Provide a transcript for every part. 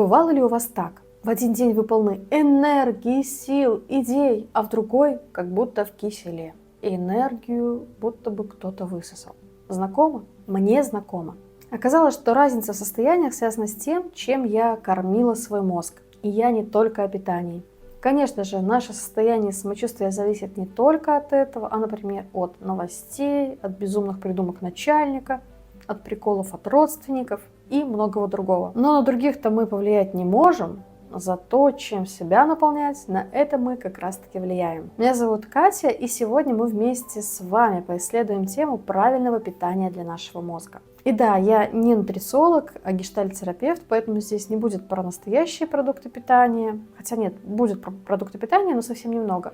бывало ли у вас так? В один день вы полны энергии, сил, идей, а в другой как будто в киселе. И энергию будто бы кто-то высосал. Знакомо? Мне знакомо. Оказалось, что разница в состояниях связана с тем, чем я кормила свой мозг. И я не только о питании. Конечно же, наше состояние самочувствия зависит не только от этого, а, например, от новостей, от безумных придумок начальника, от приколов от родственников и многого другого. Но на других-то мы повлиять не можем, зато чем себя наполнять, на это мы как раз-таки влияем. Меня зовут Катя, и сегодня мы вместе с вами поисследуем тему правильного питания для нашего мозга. И да, я не нутрициолог, а гештальт-терапевт, поэтому здесь не будет про настоящие продукты питания. Хотя нет, будет про продукты питания, но совсем немного.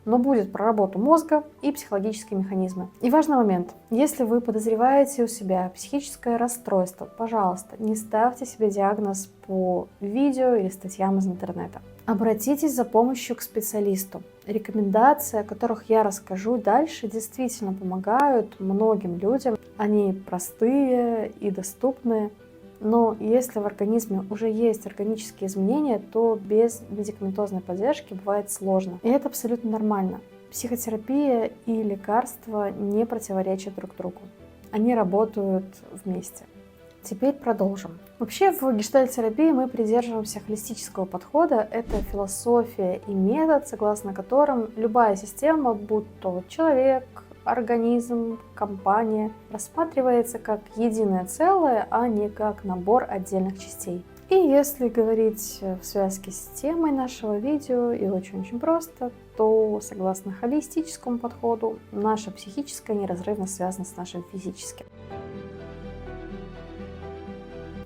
Но будет про работу мозга и психологические механизмы. И важный момент. Если вы подозреваете у себя психическое расстройство, пожалуйста, не ставьте себе диагноз по видео или статьям из интернета. Обратитесь за помощью к специалисту. Рекомендации, о которых я расскажу дальше, действительно помогают многим людям. Они простые и доступные. Но если в организме уже есть органические изменения, то без медикаментозной поддержки бывает сложно. И это абсолютно нормально. Психотерапия и лекарства не противоречат друг другу. Они работают вместе. Теперь продолжим. Вообще в гештальт-терапии мы придерживаемся холистического подхода. Это философия и метод, согласно которым любая система, будь то человек, организм, компания, рассматривается как единое целое, а не как набор отдельных частей. И если говорить в связке с темой нашего видео и очень-очень просто, то согласно холистическому подходу наше психическое неразрывно связано с нашим физическим.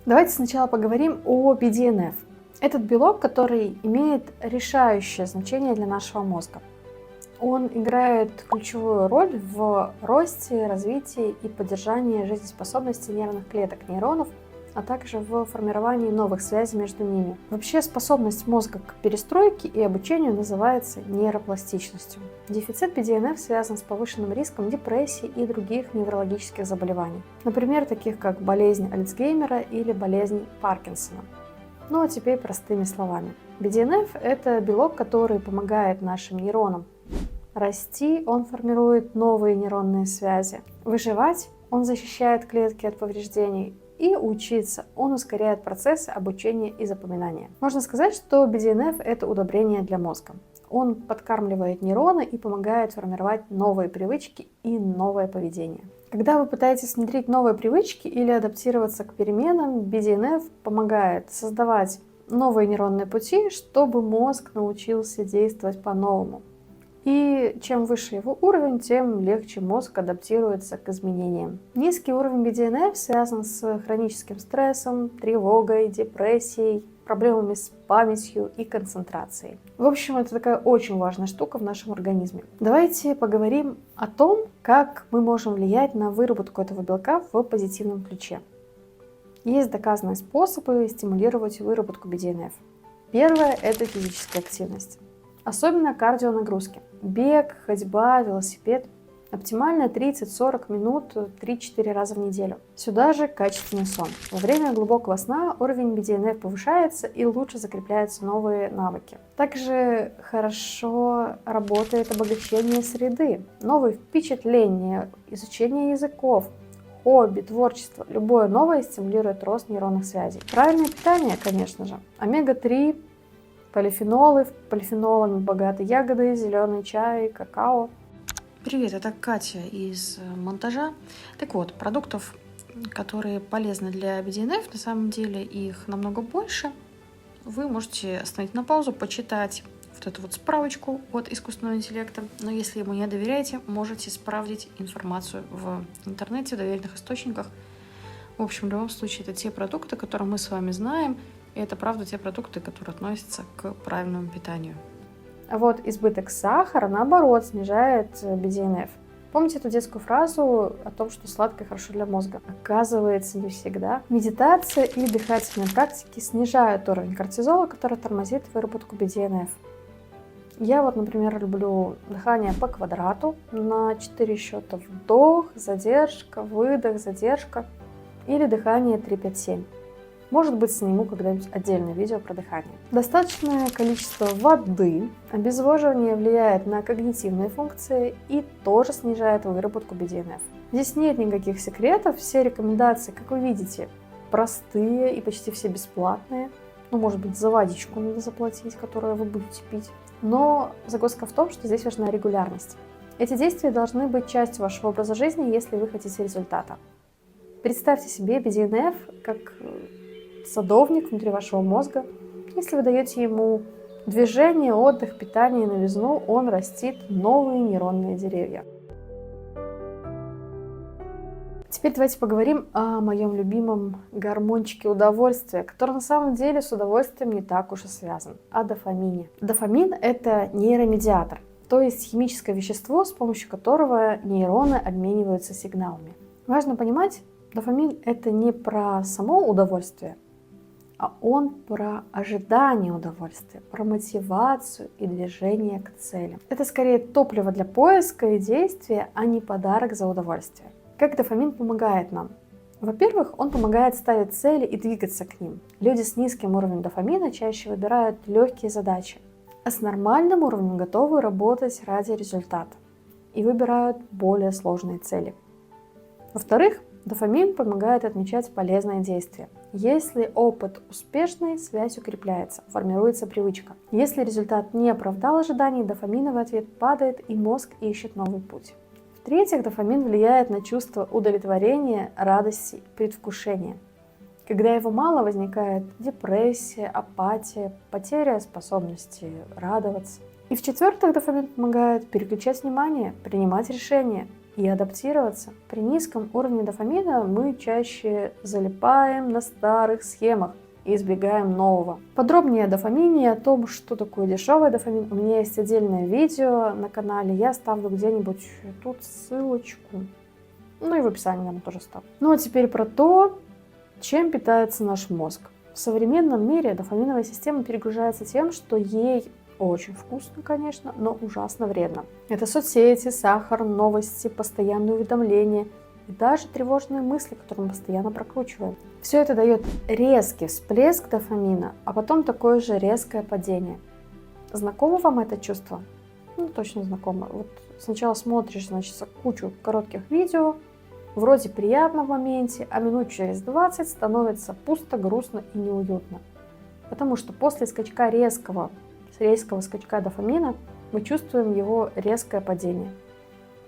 Давайте сначала поговорим о BDNF. Этот белок, который имеет решающее значение для нашего мозга. Он играет ключевую роль в росте, развитии и поддержании жизнеспособности нервных клеток, нейронов, а также в формировании новых связей между ними. Вообще способность мозга к перестройке и обучению называется нейропластичностью. Дефицит BDNF связан с повышенным риском депрессии и других неврологических заболеваний. Например, таких как болезнь Альцгеймера или болезнь Паркинсона. Ну а теперь простыми словами. BDNF – это белок, который помогает нашим нейронам расти, он формирует новые нейронные связи. Выживать он защищает клетки от повреждений. И учиться он ускоряет процессы обучения и запоминания. Можно сказать, что BDNF – это удобрение для мозга. Он подкармливает нейроны и помогает формировать новые привычки и новое поведение. Когда вы пытаетесь внедрить новые привычки или адаптироваться к переменам, BDNF помогает создавать новые нейронные пути, чтобы мозг научился действовать по-новому. И чем выше его уровень, тем легче мозг адаптируется к изменениям. Низкий уровень BDNF связан с хроническим стрессом, тревогой, депрессией, проблемами с памятью и концентрацией. В общем, это такая очень важная штука в нашем организме. Давайте поговорим о том, как мы можем влиять на выработку этого белка в позитивном ключе. Есть доказанные способы стимулировать выработку BDNF. Первое – это физическая активность. Особенно кардионагрузки. Бег, ходьба, велосипед. Оптимально 30-40 минут 3-4 раза в неделю. Сюда же качественный сон. Во время глубокого сна уровень BDNF повышается и лучше закрепляются новые навыки. Также хорошо работает обогащение среды, новые впечатления, изучение языков, хобби, творчество. Любое новое стимулирует рост нейронных связей. Правильное питание, конечно же. Омега-3, полифенолы, полифенолами богаты ягоды, зеленый чай, какао. Привет, это Катя из монтажа. Так вот, продуктов, которые полезны для BDNF, на самом деле их намного больше. Вы можете остановить на паузу, почитать вот эту вот справочку от искусственного интеллекта. Но если ему не доверяете, можете справить информацию в интернете, в доверенных источниках. В общем, в любом случае, это те продукты, которые мы с вами знаем. И это, правда, те продукты, которые относятся к правильному питанию. А вот избыток сахара, наоборот, снижает BDNF. Помните эту детскую фразу о том, что сладкое хорошо для мозга? Оказывается, не всегда. Медитация и дыхательные практики снижают уровень кортизола, который тормозит выработку BDNF. Я вот, например, люблю дыхание по квадрату на 4 счета. Вдох, задержка, выдох, задержка. Или дыхание 3-5-7. Может быть, сниму когда-нибудь отдельное видео про дыхание. Достаточное количество воды, обезвоживание влияет на когнитивные функции и тоже снижает выработку BDNF. Здесь нет никаких секретов, все рекомендации, как вы видите, простые и почти все бесплатные. Ну, может быть, за водичку надо заплатить, которую вы будете пить. Но загвоздка в том, что здесь важна регулярность. Эти действия должны быть частью вашего образа жизни, если вы хотите результата. Представьте себе BDNF как садовник внутри вашего мозга. Если вы даете ему движение, отдых, питание и новизну, он растит новые нейронные деревья. Теперь давайте поговорим о моем любимом гормончике удовольствия, который на самом деле с удовольствием не так уж и связан, о дофамине. Дофамин – это нейромедиатор, то есть химическое вещество, с помощью которого нейроны обмениваются сигналами. Важно понимать, дофамин – это не про само удовольствие, а он про ожидание удовольствия, про мотивацию и движение к целям. Это скорее топливо для поиска и действия, а не подарок за удовольствие. Как дофамин помогает нам? Во-первых, он помогает ставить цели и двигаться к ним. Люди с низким уровнем дофамина чаще выбирают легкие задачи, а с нормальным уровнем готовы работать ради результата и выбирают более сложные цели. Во-вторых, дофамин помогает отмечать полезные действия. Если опыт успешный, связь укрепляется, формируется привычка. Если результат не оправдал ожиданий, дофаминовый ответ падает, и мозг ищет новый путь. В-третьих, дофамин влияет на чувство удовлетворения, радости и предвкушения. Когда его мало, возникает депрессия, апатия, потеря способности радоваться. И в-четвертых, дофамин помогает переключать внимание, принимать решения и адаптироваться. При низком уровне дофамина мы чаще залипаем на старых схемах и избегаем нового. Подробнее о дофамине и о том, что такое дешевый дофамин, у меня есть отдельное видео на канале, я оставлю где-нибудь тут ссылочку, ну и в описании я тоже оставлю. Ну а теперь про то, чем питается наш мозг. В современном мире дофаминовая система перегружается тем, что ей очень вкусно, конечно, но ужасно вредно. Это соцсети, сахар, новости, постоянные уведомления и даже тревожные мысли, которые мы постоянно прокручиваем. Все это дает резкий всплеск дофамина, а потом такое же резкое падение. Знакомо вам это чувство? Ну, точно знакомо. Вот сначала смотришь, значит, кучу коротких видео, вроде приятно в моменте, а минут через 20 становится пусто, грустно и неуютно. Потому что после резкого скачка дофамина мы чувствуем его резкое падение.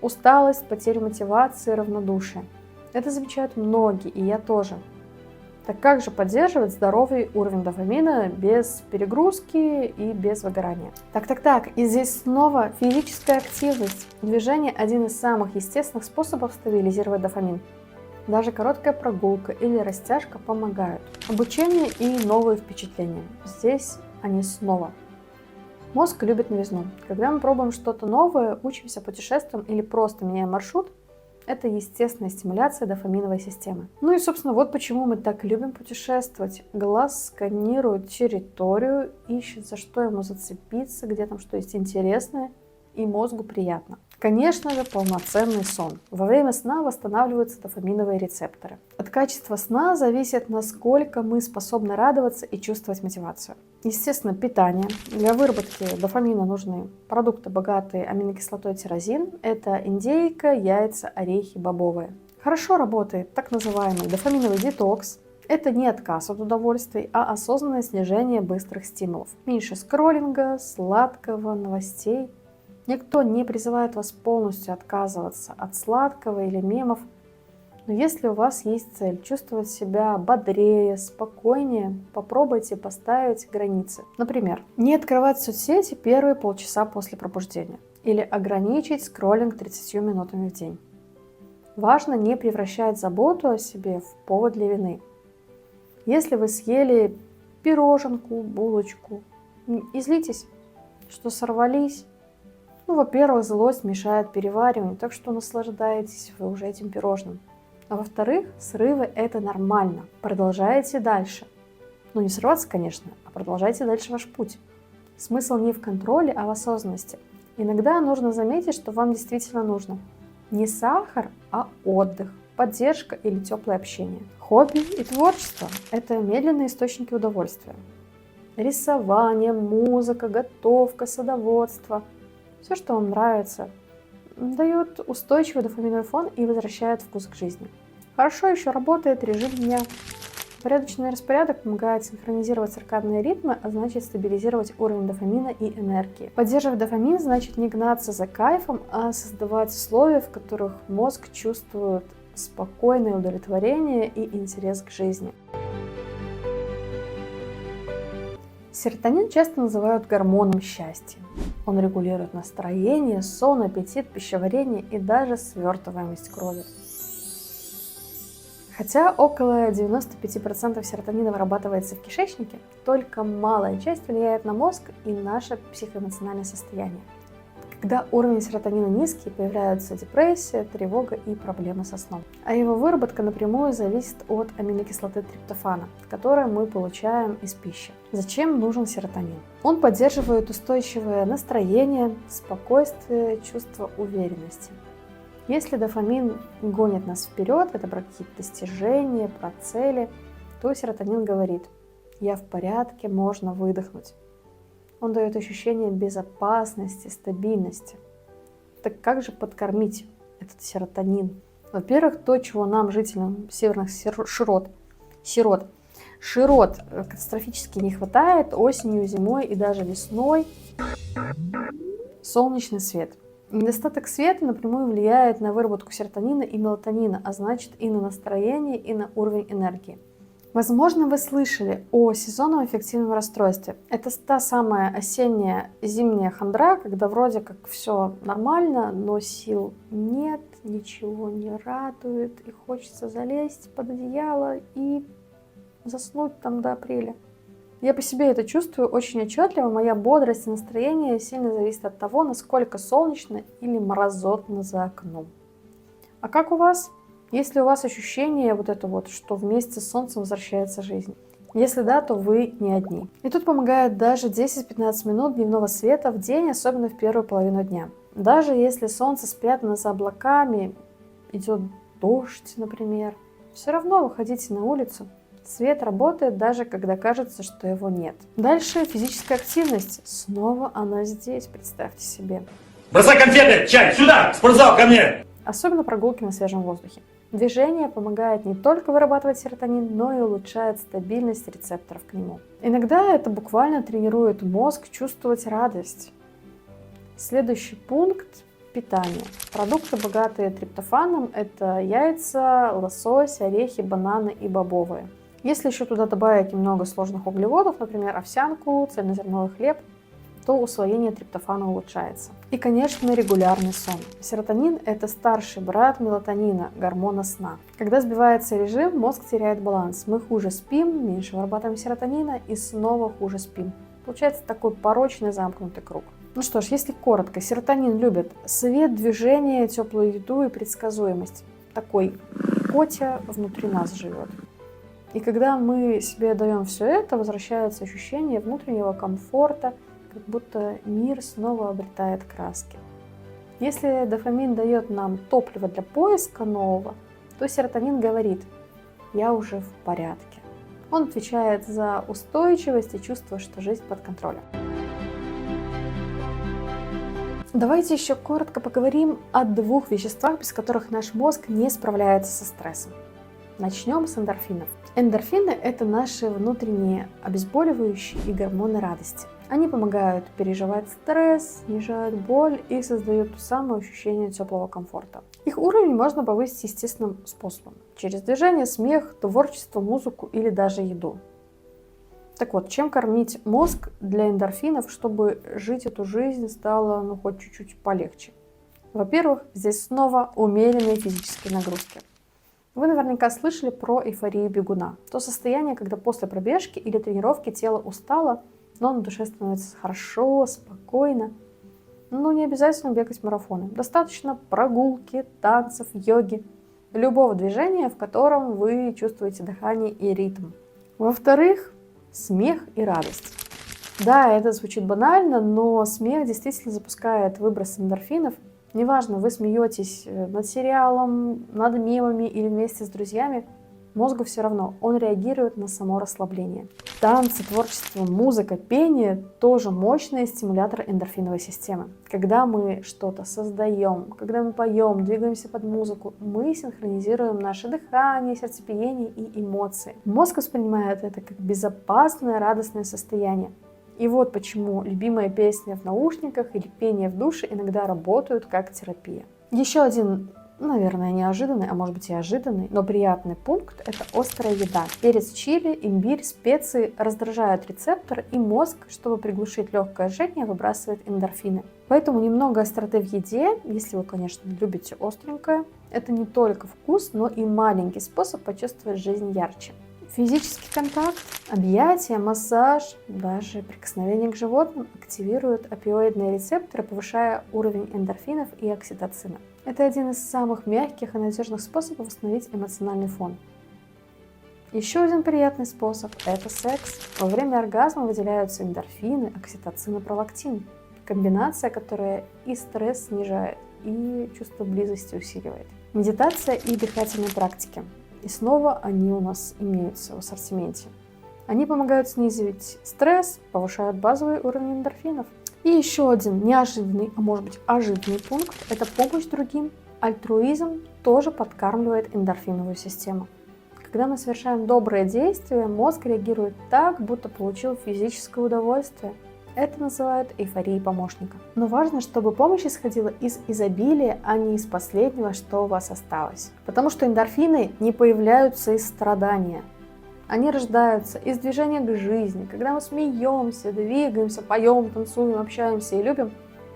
Усталость, потерю мотивации, равнодушие. Это замечают многие, и я тоже. Так как же поддерживать здоровый уровень дофамина без перегрузки и без выгорания? Так, и здесь снова физическая активность. Движение – один из самых естественных способов стабилизировать дофамин. Даже короткая прогулка или растяжка помогают. Обучение и новые впечатления. Здесь они снова. Мозг любит новизну. Когда мы пробуем что-то новое, учимся путешествуем или просто меняем маршрут, это естественная стимуляция дофаминовой системы. Ну и, собственно, вот почему мы так любим путешествовать. Глаз сканирует территорию, ищет, за что ему зацепиться, где там что есть интересное, и мозгу приятно. Конечно же, полноценный сон. Во время сна восстанавливаются дофаминовые рецепторы. От качества сна зависит, насколько мы способны радоваться и чувствовать мотивацию. Естественно, питание. Для выработки дофамина нужны продукты, богатые аминокислотой тирозин. Это индейка, яйца, орехи, бобовые. Хорошо работает так называемый дофаминовый детокс. Это не отказ от удовольствий, а осознанное снижение быстрых стимулов. Меньше скроллинга, сладкого, новостей. Никто не призывает вас полностью отказываться от сладкого или мемов, но если у вас есть цель чувствовать себя бодрее, спокойнее, попробуйте поставить границы. Например, не открывать соцсети первые полчаса после пробуждения или ограничить скроллинг 30 минутами в день. Важно не превращать заботу о себе в повод для вины. Если вы съели пироженку, булочку, и злитесь, что сорвались, во-первых, злость мешает перевариванию, так что наслаждайтесь вы уже этим пирожным. А во-вторых, срывы – это нормально. Продолжайте дальше. Не срываться, конечно, а продолжайте дальше ваш путь. Смысл не в контроле, а в осознанности. Иногда нужно заметить, что вам действительно нужно. Не сахар, а отдых. поддержка или теплое общение. Хобби и творчество – это медленные источники удовольствия. Рисование, музыка, готовка, садоводство – все, что вам нравится, дает устойчивый дофаминовый фон и возвращает вкус к жизни. Хорошо еще работает режим дня. Порядочный распорядок помогает синхронизировать циркадные ритмы, а значит стабилизировать уровень дофамина и энергии. Поддерживать дофамин значит не гнаться за кайфом, а создавать условия, в которых мозг чувствует спокойное удовлетворение и интерес к жизни. Серотонин часто называют гормоном счастья. Он регулирует настроение, сон, аппетит, пищеварение и даже свертываемость крови. Хотя около 95% серотонина вырабатывается в кишечнике, только малая часть влияет на мозг и наше психоэмоциональное состояние. Когда уровень серотонина низкий, появляются депрессия, тревога и проблемы со сном. А его выработка напрямую зависит от аминокислоты триптофана, которую мы получаем из пищи. Зачем нужен серотонин? Он поддерживает устойчивое настроение, спокойствие, чувство уверенности. Если дофамин гонит нас вперед, это про какие-то достижения, про цели, то серотонин говорит: «Я в порядке, можно выдохнуть». Он дает ощущение безопасности, стабильности. Так как же подкормить этот серотонин? Во-первых, то, чего нам, жителям северных широт катастрофически не хватает осенью, зимой и даже весной – солнечный свет. Недостаток света напрямую влияет на выработку серотонина и мелатонина, а значит и на настроение, и на уровень энергии. Возможно, вы слышали о сезонном аффективном расстройстве. Это та самая осенняя зимняя хандра, когда вроде как все нормально, но сил нет, ничего не радует, и хочется залезть под одеяло и заснуть там до апреля. Я по себе это чувствую очень отчетливо. Моя бодрость и настроение сильно зависит от того, насколько солнечно или морозотно за окном. А как у вас? Есть ли у вас ощущение что вместе с солнцем возвращается жизнь? Если да, то вы не одни. И тут помогает даже 10-15 минут дневного света в день, особенно в первую половину дня. Даже если солнце спрятано за облаками, идет дождь, например, все равно выходите на улицу. Свет работает даже когда кажется, что его нет. Дальше физическая активность. Снова она здесь, представьте себе. Бросай конфеты, чай, сюда, в спортзал, ко мне! Особенно прогулки на свежем воздухе. Движение помогает не только вырабатывать серотонин, но и улучшает стабильность рецепторов к нему. Иногда это буквально тренирует мозг чувствовать радость. Следующий пункт – питание. Продукты, богатые триптофаном – это яйца, лосось, орехи, бананы и бобовые. Если еще туда добавить немного сложных углеводов, например, овсянку, цельнозерновой хлеб, то усвоение триптофана улучшается. И, конечно, регулярный сон. Серотонин – это старший брат мелатонина, гормона сна. Когда сбивается режим, мозг теряет баланс. Мы хуже спим, меньше вырабатываем серотонина и снова хуже спим. Получается такой порочный замкнутый круг. Ну что ж, если коротко, серотонин любит свет, движение, теплую еду и предсказуемость. Такой Котя внутри нас живет. И когда мы себе даем все это, возвращается ощущение внутреннего комфорта, как будто мир снова обретает краски. Если дофамин дает нам топливо для поиска нового, то серотонин говорит: «Я уже в порядке». Он отвечает за устойчивость и чувство, что жизнь под контролем. Давайте еще коротко поговорим о двух веществах, без которых наш мозг не справляется со стрессом. Начнем с эндорфинов. Эндорфины – это наши внутренние обезболивающие и гормоны радости. Они помогают переживать стресс, снижают боль и создают то самое ощущение теплого комфорта. Их уровень можно повысить естественным способом – через движение, смех, творчество, музыку или даже еду. Так вот, чем кормить мозг для эндорфинов, чтобы жить эту жизнь стало хоть чуть-чуть полегче? Во-первых, здесь снова умеренные физические нагрузки. Вы наверняка слышали про эйфорию бегуна. То состояние, когда после пробежки или тренировки тело устало, но на душе становится хорошо, спокойно. Но не обязательно бегать марафоны. Достаточно прогулки, танцев, йоги, любого движения, в котором вы чувствуете дыхание и ритм. Во-вторых, смех и радость. Да, это звучит банально, но смех действительно запускает выброс эндорфинов. Неважно, вы смеетесь над сериалом, над мемами или вместе с друзьями, мозгу все равно, он реагирует на само расслабление. Танцы, творчество, музыка, пение тоже мощные стимуляторы эндорфиновой системы. Когда мы что-то создаем, когда мы поем, двигаемся под музыку, мы синхронизируем наше дыхание, сердцебиение и эмоции. Мозг воспринимает это как безопасное, радостное состояние. И вот почему любимая песня в наушниках или пение в душе иногда работают как терапия. Еще один, наверное, неожиданный, а может быть и ожиданный, но приятный пункт – это острая еда. Перец чили, имбирь, специи раздражают рецепторы, и мозг, чтобы приглушить легкое жжение, выбрасывает эндорфины. Поэтому немного остроты в еде, если вы, конечно, любите остренькое, это не только вкус, но и маленький способ почувствовать жизнь ярче. Физический контакт, объятия, массаж, даже прикосновение к животным активируют опиоидные рецепторы, повышая уровень эндорфинов и окситоцина. Это один из самых мягких и надежных способов восстановить эмоциональный фон. Еще один приятный способ – это секс. Во время оргазма выделяются эндорфины, окситоцин и пролактин. Комбинация, которая и стресс снижает, и чувство близости усиливает. Медитация и дыхательные практики. И снова они у нас имеются в ассортименте. Они помогают снизить стресс, повышают базовый уровень эндорфинов. И еще один неожиданный, а может быть ожиданный пункт – это помощь другим. Альтруизм тоже подкармливает эндорфиновую систему. Когда мы совершаем добрые действия, мозг реагирует так, будто получил физическое удовольствие. Это называют эйфорией помощника. Но важно, чтобы помощь исходила из изобилия, а не из последнего, что у вас осталось. Потому что эндорфины не появляются из страдания. Они рождаются из движения к жизни. Когда мы смеемся, двигаемся, поем, танцуем, общаемся и любим,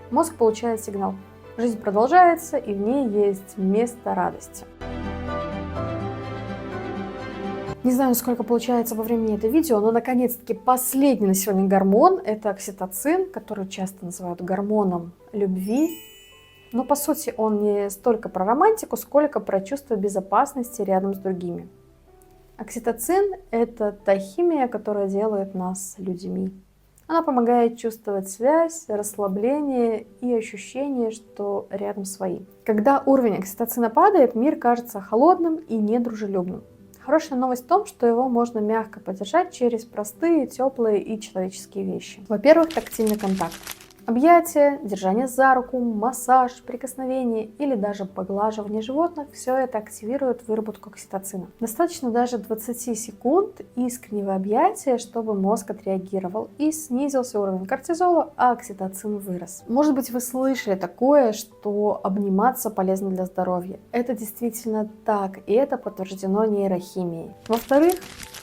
мозг получает сигнал. Жизнь продолжается, и в ней есть место радости. Не знаю, сколько получается во времени это видео, но наконец-таки последний на сегодня гормон – это окситоцин, который часто называют гормоном любви. Но по сути он не столько про романтику, сколько про чувство безопасности рядом с другими. Окситоцин – это та химия, которая делает нас людьми. Она помогает чувствовать связь, расслабление и ощущение, что рядом свои. Когда уровень окситоцина падает, мир кажется холодным и недружелюбным. Хорошая новость в том, что его можно мягко поддержать через простые, теплые и человеческие вещи. Во-первых, тактильный контакт. Объятия, держание за руку, массаж, прикосновение или даже поглаживание животных – все это активирует выработку окситоцина. Достаточно даже 20 секунд искреннего объятия, чтобы мозг отреагировал и снизился уровень кортизола, а окситоцин вырос. Может быть, вы слышали такое, что обниматься полезно для здоровья. Это действительно так, и это подтверждено нейрохимией. Во-вторых,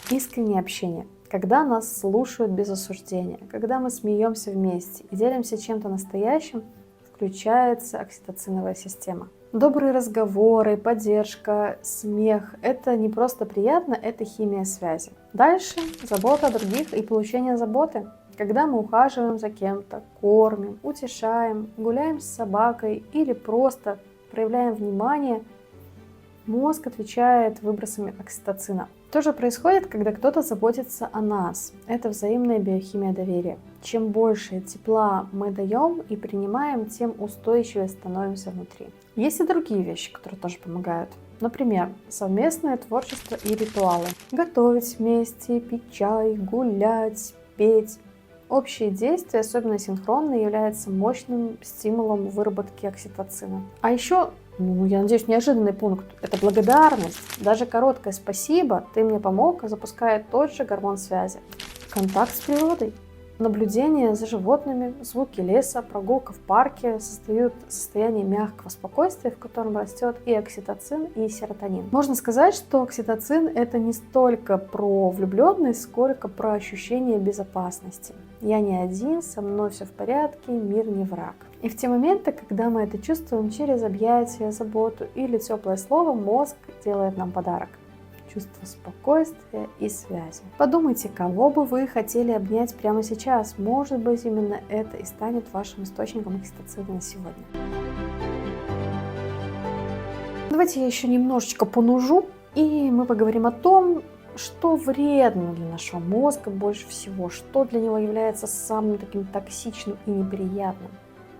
искреннее общение. Когда нас слушают без осуждения, когда мы смеемся вместе и делимся чем-то настоящим, включается окситоциновая система. Добрые разговоры, поддержка, смех – это не просто приятно, это химия связи. Дальше забота о других и получение заботы. Когда мы ухаживаем за кем-то, кормим, утешаем, гуляем с собакой или просто проявляем внимание, мозг отвечает выбросами окситоцина. То же происходит, когда кто-то заботится о нас. Это взаимная биохимия доверия. Чем больше тепла мы даем и принимаем, тем устойчивее становимся внутри. Есть и другие вещи, которые тоже помогают. Например, совместное творчество и ритуалы. Готовить вместе, пить чай, гулять, петь. Общие действия, особенно синхронные, являются мощным стимулом выработки окситоцина. А еще, я надеюсь, неожиданный пункт – это благодарность. Даже короткое «спасибо, ты мне помог» запускает тот же гормон связи. Контакт с природой. Наблюдение за животными, звуки леса, прогулка в парке создают состояние мягкого спокойствия, в котором растет и окситоцин, и серотонин. Можно сказать, что окситоцин – это не столько про влюбленность, сколько про ощущение безопасности. Я не один, со мной все в порядке, мир не враг. И в те моменты, когда мы это чувствуем через объятия, заботу или теплое слово, мозг делает нам подарок. Чувство спокойствия и связи. Подумайте, кого бы вы хотели обнять прямо сейчас. Может быть, именно это и станет вашим источником окситоцина на сегодня. Давайте я еще немножечко понужу, и мы поговорим о том, что вредно для нашего мозга больше всего, что для него является самым таким токсичным и неприятным.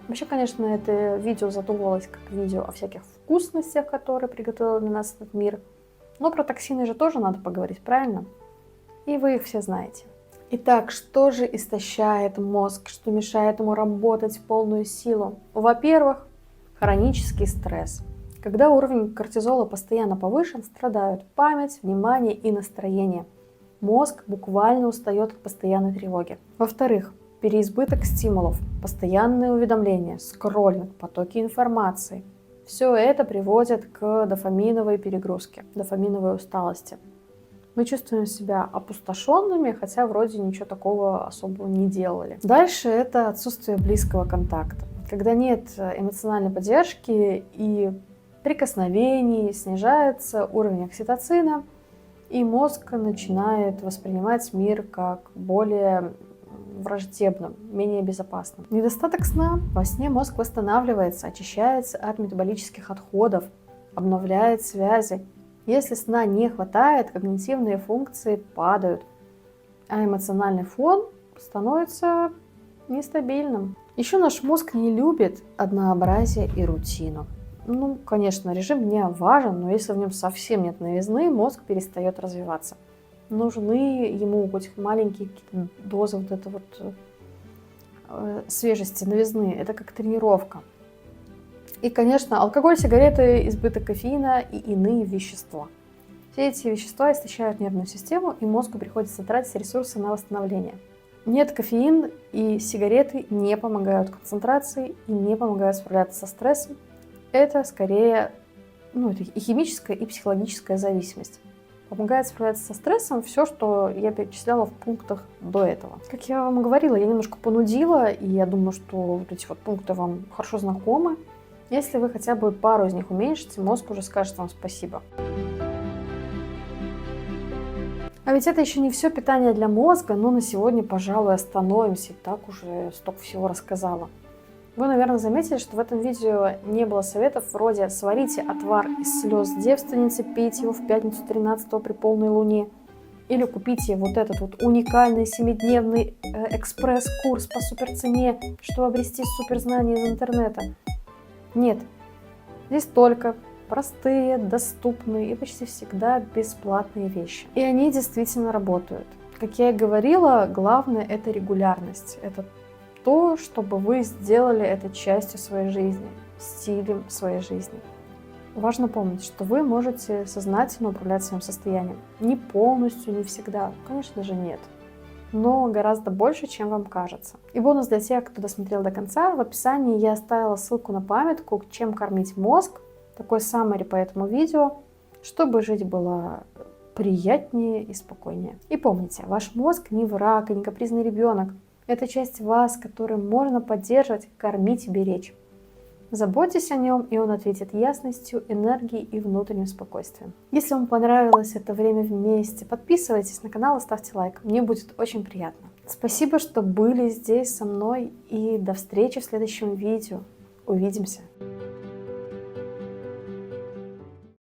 Вообще, конечно, это видео задумывалось как видео о всяких вкусностях, которые приготовил для нас этот мир. Но про токсины же тоже надо поговорить, правильно? И вы их все знаете. Итак, что же истощает мозг, что мешает ему работать в полную силу? Во-первых, хронический стресс. Когда уровень кортизола постоянно повышен, страдают память, внимание и настроение. Мозг буквально устает от постоянной тревоги. Во-вторых, переизбыток стимулов, постоянные уведомления, скроллинг, потоки информации. Все это приводит к дофаминовой перегрузке, дофаминовой усталости. Мы чувствуем себя опустошенными, хотя вроде ничего такого особого не делали. Дальше это отсутствие близкого контакта. Когда нет эмоциональной поддержки и прикосновений, снижается уровень окситоцина, и мозг начинает воспринимать мир как более враждебным, менее безопасным. Недостаток сна. Во сне мозг восстанавливается, очищается от метаболических отходов, обновляет связи. Если сна не хватает, когнитивные функции падают, а эмоциональный фон становится нестабильным. Еще наш мозг не любит однообразие и рутину. Конечно, режим дня важен, но если в нем совсем нет новизны, мозг перестает развиваться. Нужны ему хоть маленькие какие-то дозы вот этой свежести, новизны. Это как тренировка. И, конечно, алкоголь, сигареты, избыток кофеина и иные вещества. Все эти вещества истощают нервную систему, и мозгу приходится тратить ресурсы на восстановление. Нет, кофеин и сигареты не помогают концентрации и не помогают справляться со стрессом. Это скорее это и химическая, и психологическая зависимость. Помогает справляться со стрессом все, что я перечисляла в пунктах до этого. Как я вам говорила, я немножко понудила, и я думаю, что вот эти пункты вам хорошо знакомы. Если вы хотя бы пару из них уменьшите, мозг уже скажет вам спасибо. А ведь это еще не все питание для мозга, но на сегодня, пожалуй, остановимся. И так уже столько всего рассказала. Вы, наверное, заметили, что в этом видео не было советов вроде «сварите отвар из слез девственницы, пейте его в пятницу 13-го при полной луне», или купите вот этот уникальный 7-дневный экспресс-курс по суперцене, чтобы обрести суперзнания из интернета. Нет, здесь только простые, доступные и почти всегда бесплатные вещи. И они действительно работают. Как я и говорила, главное – это регулярность. Это то, чтобы вы сделали это частью своей жизни, стилем своей жизни. Важно помнить, что вы можете сознательно управлять своим состоянием. Не полностью, не всегда, конечно же, нет. Но гораздо больше, чем вам кажется. И бонус для тех, кто досмотрел до конца. В описании я оставила ссылку на памятку, чем кормить мозг. Такой саммари по этому видео, чтобы жить было приятнее и спокойнее. И помните, ваш мозг не враг и не капризный ребенок. Это часть вас, которую можно поддерживать, кормить и беречь. Заботьтесь о нем, и он ответит ясностью, энергией и внутренним спокойствием. Если вам понравилось это время вместе, подписывайтесь на канал и ставьте лайк. Мне будет очень приятно. Спасибо, что были здесь со мной, и до встречи в следующем видео. Увидимся!